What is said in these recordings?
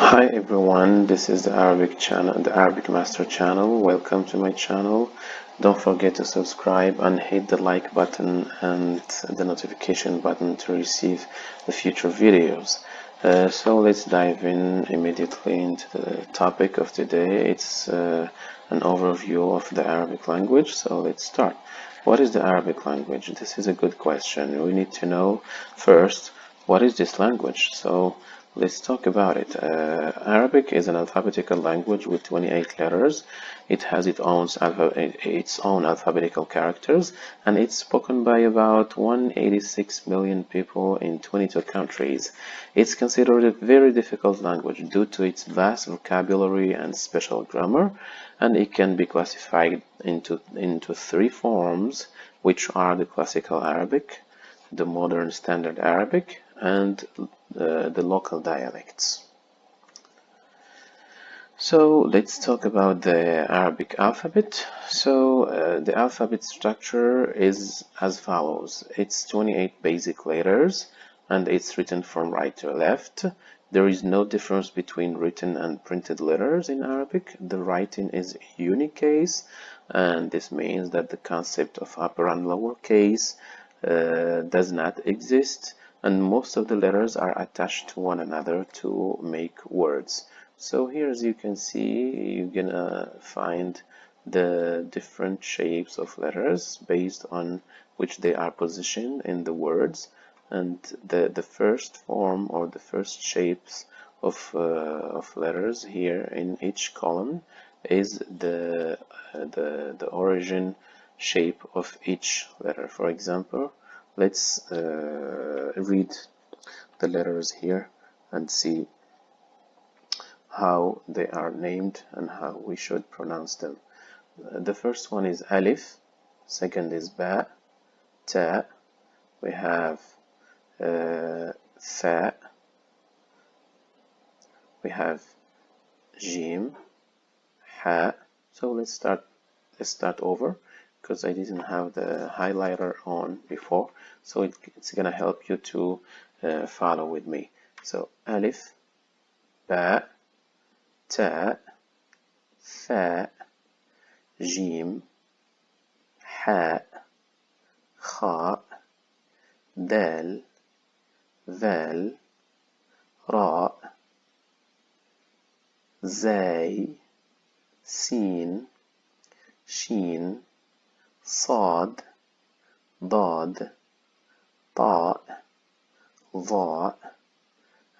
Hi everyone, this is the Arabic channel, the Arabic Master channel. Welcome to my channel. Don't forget to subscribe and hit the like button and the notification button to receive the future videos. So let's dive in immediately into the topic of today. It's an overview of the Arabic language. So let's start. What is the Arabic language? This is a good question. We need to know first what is this language. So let's talk about it. Arabic is an alphabetical language with 28 letters. It has its own alphabetical characters, and it's spoken by about 186 million people in 22 countries. It's considered a very difficult language due to its vast vocabulary and special grammar, and it can be classified into three forms, which are the Classical Arabic, the Modern Standard Arabic, and the local dialects. So let's talk about the Arabic alphabet. So the alphabet structure is as follows. It's 28 basic letters and it's written from right to left. There is no difference between written and printed letters in Arabic. The writing is unique case, and this means that the concept of upper and lower case does not exist, and most of the letters are attached to one another to make words. So here, as you can see, you're gonna find the different shapes of letters based on which they are positioned in the words, and the first form or the first shapes of letters here in each column is the origin shape of each letter. For example, let's read the letters here and see how they are named and how we should pronounce them. The first one is Alif, second is Ba, Ta, we have Fa, we have Jim, Ha. So let's start over because I didn't have the highlighter on before, so it's gonna help you to follow with me. So Alif, Ba, Ta, Fa, Jim, Ha, Kha, Dal, Val, Ra, Zay, Sin, Shin, Sad, Dad, Ta, Dha,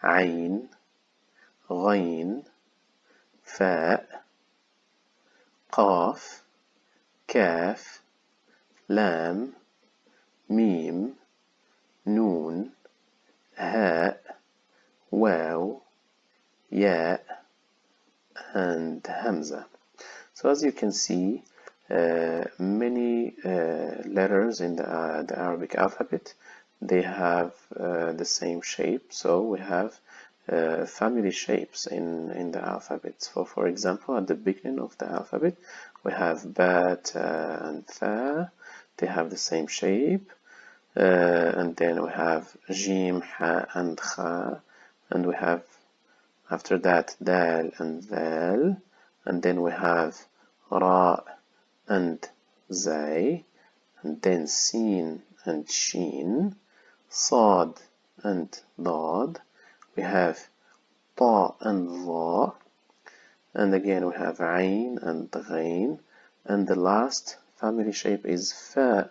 Ain, Ghain, Fa, Qaf, Kaf, Lam, Mim, Noon, Ha, Waw, Ya, and Hamza. So as you can see, many letters in the Arabic alphabet, they have the same shape. So we have family shapes in the alphabet. So for example, at the beginning of the alphabet, we have Ba, Ta, and Tha. They have the same shape. And then we have Jim, Ha, and Kha. And we have after that Dal and Zal. And then we have Ra and Zay, and then Sin and Shin, Sad and Dad, we have Ta and Dha, and again we have Ain and Ghain, and the last family shape is Fa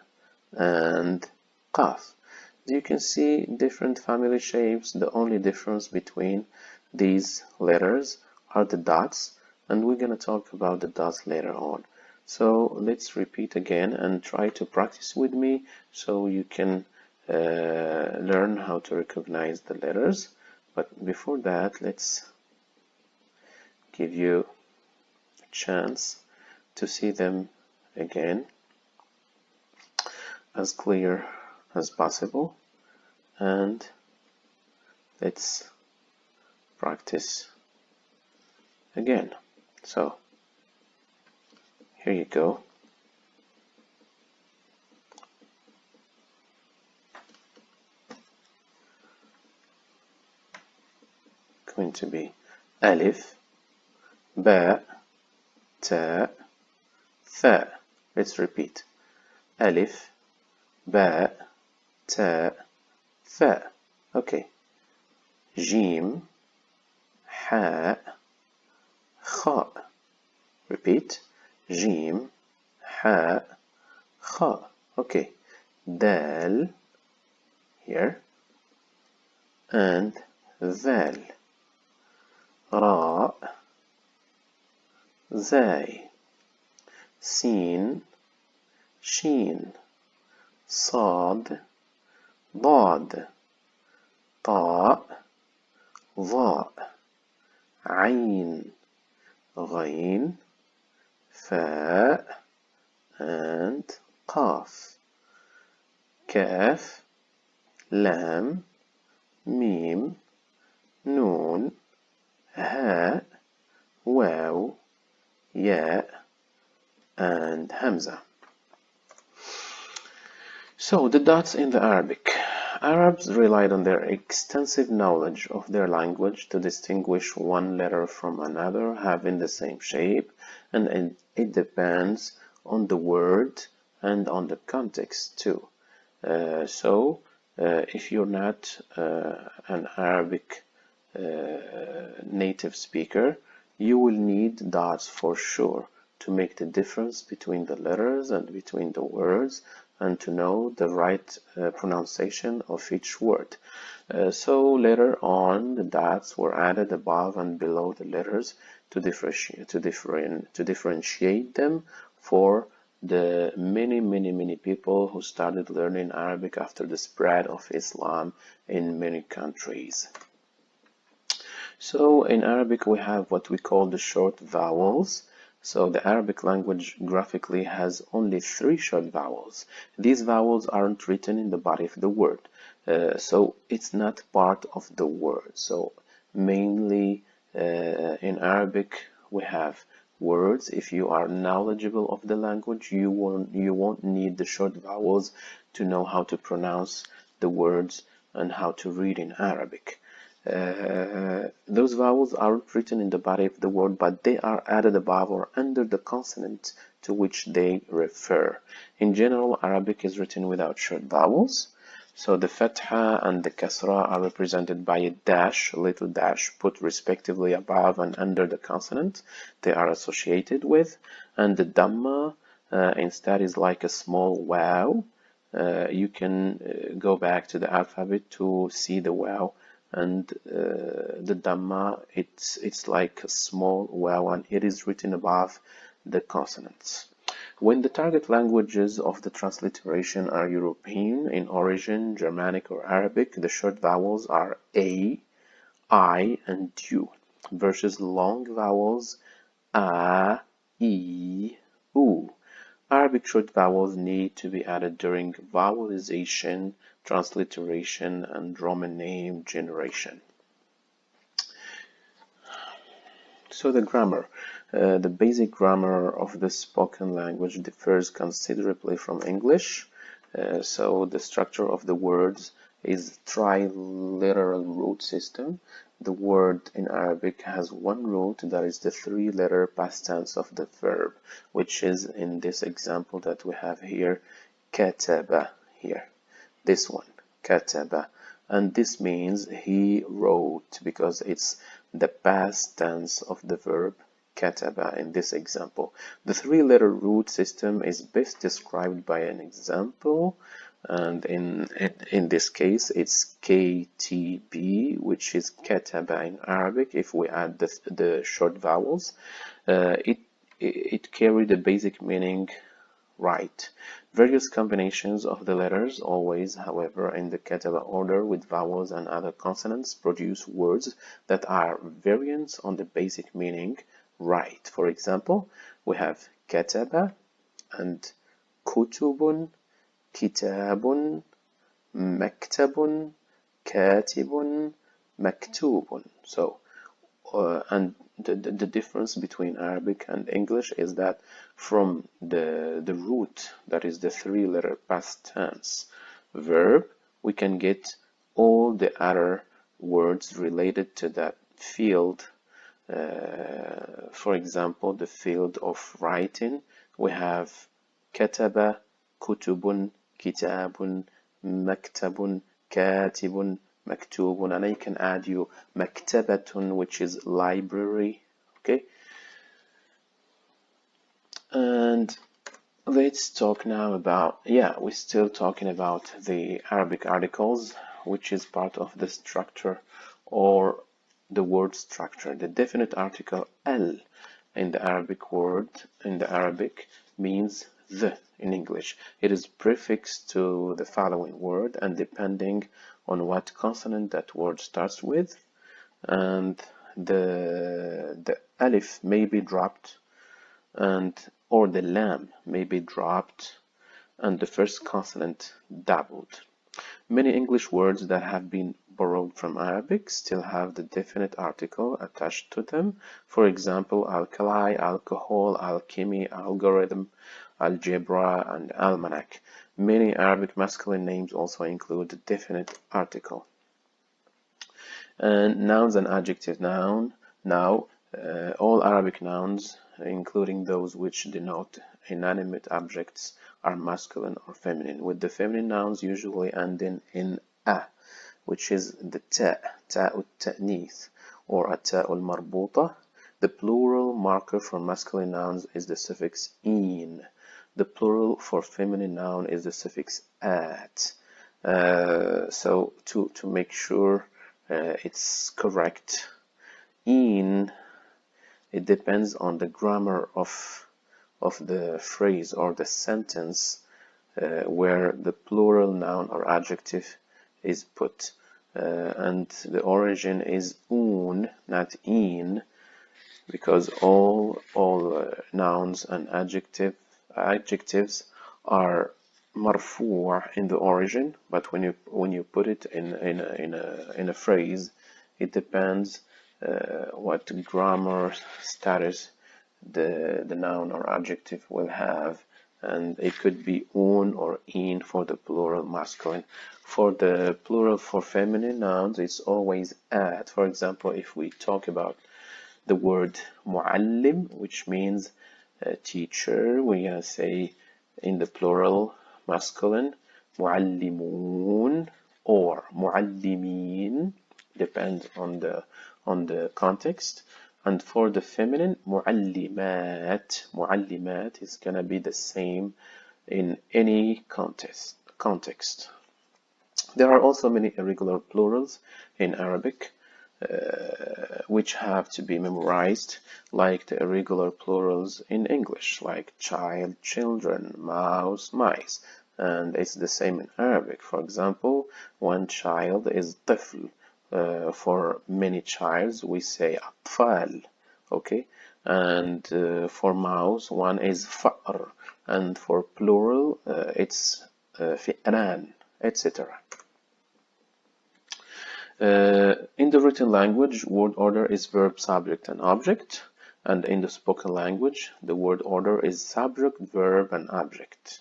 and Qaf. You can see different family shapes. The only difference between these letters are the dots, and we're going to talk about the dots later on. So let's repeat again and try to practice with me so you can learn how to recognize the letters. But before that, let's give you a chance to see them again as clear as possible, and let's practice again. So here you go. Going to be ألف باء تاء ثاء. Let's repeat. ألف باء تاء ثاء. Okay. جيم حاء خاء. Repeat. جيم حاء خاء. Okay. دال here and ذال. راء زاي. سين شين. صاد ضاد. طاء ظاء. عين غين. فاء and قاف. كاف لام ميم نون هاء واو ياء and hamza. So the dots in the Arabic. Arabs relied on their extensive knowledge of their language to distinguish one letter from another having the same shape, and it depends on the word and on the context too. If you're not an Arabic native speaker, you will need dots for sure to make the difference between the letters and between the words, and to know the right pronunciation of each word. So later on, the dots were added above and below the letters to differentiate them for the many people who started learning Arabic after the spread of Islam in many countries. So in Arabic we have what we call the short vowels. So the Arabic language graphically has only 3 short vowels. These vowels aren't written in the body of the word, so it's not part of the word. So mainly in Arabic we have words. If you are knowledgeable of the language, you won't need the short vowels to know how to pronounce the words and how to read in Arabic. Those vowels aren't written in the body of the word, but they are added above or under the consonant to which they refer. In general, Arabic is written without short vowels. So the fatha and the kasra are represented by a dash, a little dash, put respectively above and under the consonant they are associated with. And the dhamma instead is like a small wow. You can go back to the alphabet to see the wow. And the Dhamma, it's like a small wow, and it is written above the consonants. When the target languages of the transliteration are European in origin, Germanic or Arabic, the short vowels are A, I, and U, versus long vowels A, E, U. Arabic short vowels need to be added during vowelization, transliteration, and Roman name generation. So the grammar. The basic grammar of the spoken language differs considerably from English. So the structure of the words is triliteral root system. The word in Arabic has one root, that is the 3-letter past tense of the verb, which is in this example that we have here, kataba here. This one, kataba. And this means he wrote, because it's the past tense of the verb kataba in this example. The 3-letter root system is best described by an example, and in this case it's KTB, which is kataba in Arabic. If we add the short vowels, it carried the basic meaning right. Various combinations of the letters, always, however, in the kataba order with vowels and other consonants, produce words that are variants on the basic meaning right. For example, we have kataba and kutubun, kitabun, maktabun, katibun, maktubun. So, and the difference between Arabic and English is that from the root, that is the 3-letter past tense verb, we can get all the other words related to that field For example, the field of writing, we have كتب, كتب, كتاب, مكتب, كاتب, مكتوب, and I can add you مكتبة, which is library. Okay, and let's talk now about, we're still talking about the Arabic articles, which is part of the structure or the word structure. The definite article al in the Arabic means the in English. It is prefixed to the following word, and depending on what consonant that word starts with, and the alif may be dropped, or the lam may be dropped, and the first consonant doubled. Many English words that have been borrowed from Arabic still have the definite article attached to them. For example, alkali, alcohol, alchemy, algorithm, algebra, and almanac. Many Arabic masculine names also include the definite article. And nouns and adjective noun. Now, all Arabic nouns, including those which denote inanimate objects, are masculine or feminine, with the feminine nouns usually ending in a, which is the ta'u ta'nith, or ta'ul marbuta. The plural marker for masculine nouns is the suffix in. The plural for feminine noun is the suffix at. So to make sure it's correct, it depends on the grammar of the phrase or the sentence where the plural noun or adjective is put, and the origin is un, not in, because all nouns and adjectives are marfu' in the origin, but when you put it in a phrase, it depends what grammar status the noun or adjective will have, and it could be un or in for the plural masculine. For the plural for feminine nouns, it's always at. For example, if we talk about the word muallim, which means teacher, we're gonna say in the plural masculine muallimun or muallimin, depends on the context. And for the feminine, muallimat is gonna be the same in any context. There are also many irregular plurals in Arabic, which have to be memorized, like the irregular plurals in English, like child, children, mouse, mice. And it's the same in Arabic. For example, one child is طفل. For many childs, we say أطفال. Okay, and for mouse, one is فأر, and for plural, it's فئران, etc. In the written language, word order is verb, subject, and object, and in the spoken language, the word order is subject, verb, and object.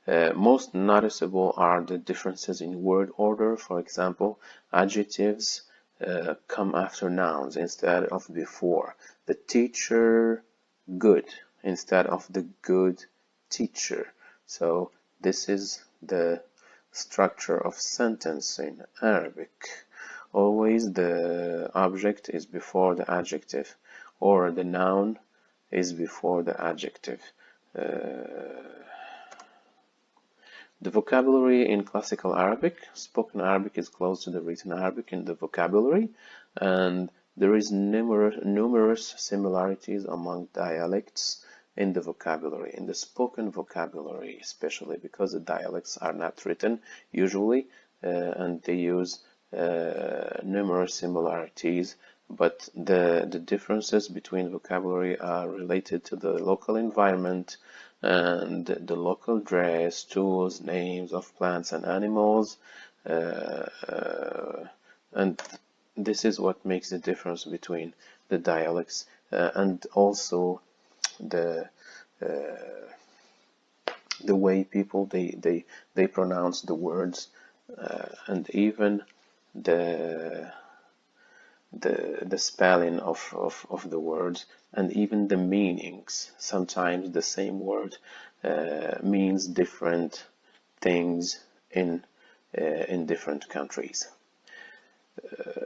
Most noticeable are the differences in word order. For example, adjectives come after nouns instead of before. The teacher, good, instead of the good teacher. So this is the structure of sentence in Arabic. Always the object is before the adjective, or the noun is before the adjective. The vocabulary in classical Arabic, spoken Arabic is close to the written Arabic in the vocabulary, and there is numerous similarities among dialects in the vocabulary, in the spoken vocabulary, especially because the dialects are not written usually, and they use numerous similarities, but the differences between vocabulary are related to the local environment and the local dress, tools, names of plants and animals, and this is what makes the difference between the dialects, and also the way people they pronounce the words, and even the the spelling of the words, and even the meanings. Sometimes the same word means different things in different countries.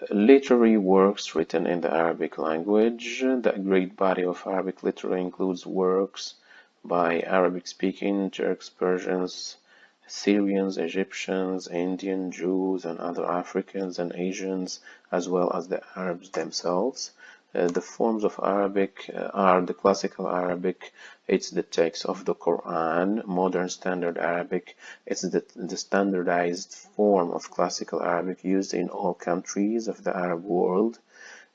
Literary works written in the Arabic language. The great body of Arabic literature includes works by Arabic-speaking Turks, Persians, Syrians, Egyptians, Indian, Jews, and other Africans and Asians, as well as the Arabs themselves. The forms of Arabic are the classical Arabic, it's the text of the Quran. Modern Standard Arabic, it's the standardized form of classical Arabic used in all countries of the Arab world.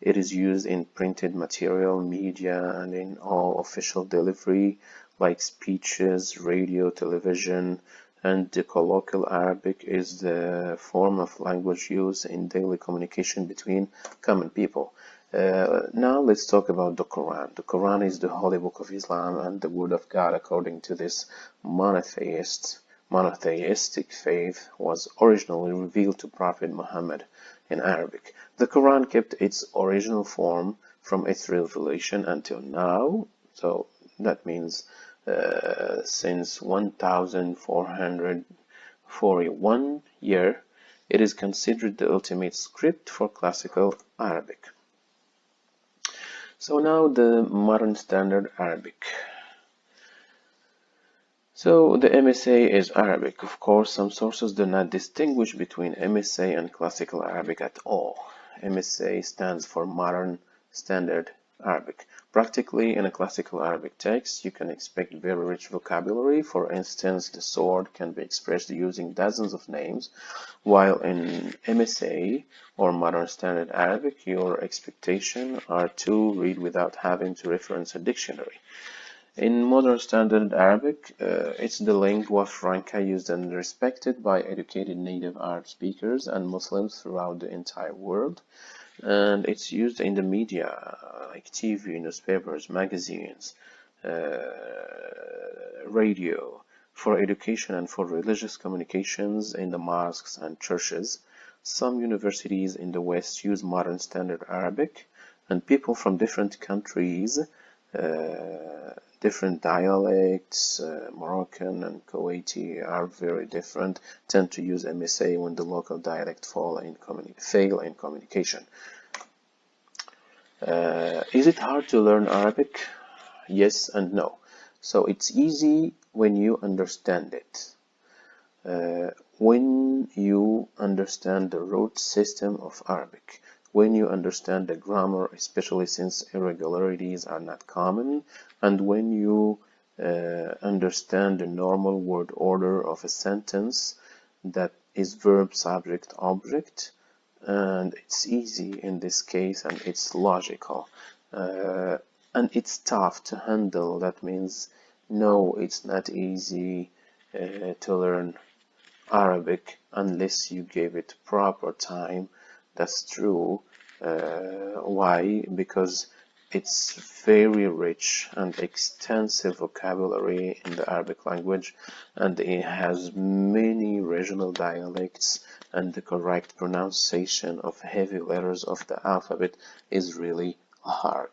It is used in printed material, media, and in all official delivery, like speeches, radio, television, and the colloquial Arabic is the form of language used in daily communication between common people. Now let's talk about the Quran. The Quran is the holy book of Islam and the word of God according to this monotheistic faith was originally revealed to Prophet Muhammad in Arabic. The Quran kept its original form from its revelation until now, so that means since 1441 year, it is considered the ultimate script for classical Arabic. So now the modern standard Arabic. So the MSA is Arabic. Of course, some sources do not distinguish between MSA and classical Arabic at all. MSA stands for Modern Standard Arabic. Practically, in a classical Arabic text, you can expect very rich vocabulary. For instance, the sword can be expressed using dozens of names, while in MSA or Modern Standard Arabic, your expectations are to read without having to reference a dictionary. In Modern Standard Arabic, it's the lingua franca used and respected by educated native Arab speakers and Muslims throughout the entire world. And it's used in the media, like TV, newspapers, magazines, radio, for education and for religious communications in the mosques and churches. Some universities in the West use Modern Standard Arabic, and people from different countries, different dialects, Moroccan and Kuwaiti are very different, tend to use MSA when the local dialect fail in communication. Is it hard to learn Arabic? Yes and no. So it's easy when you understand it. When you understand the root system of Arabic, when you understand the grammar, especially since irregularities are not common, and when you understand the normal word order of a sentence that is verb, subject, object, and it's easy in this case and it's logical. And it's tough to handle. That means no, it's not easy to learn Arabic unless you gave it proper time. That's true. Why? Because it's very rich and extensive vocabulary in the Arabic language, and it has many regional dialects, and the correct pronunciation of heavy letters of the alphabet is really hard.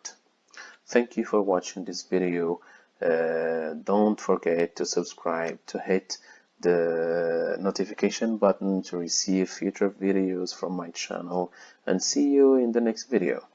Thank you for watching this video. Don't forget to subscribe, to hit the notification button to receive future videos from my channel, and see you in the next video.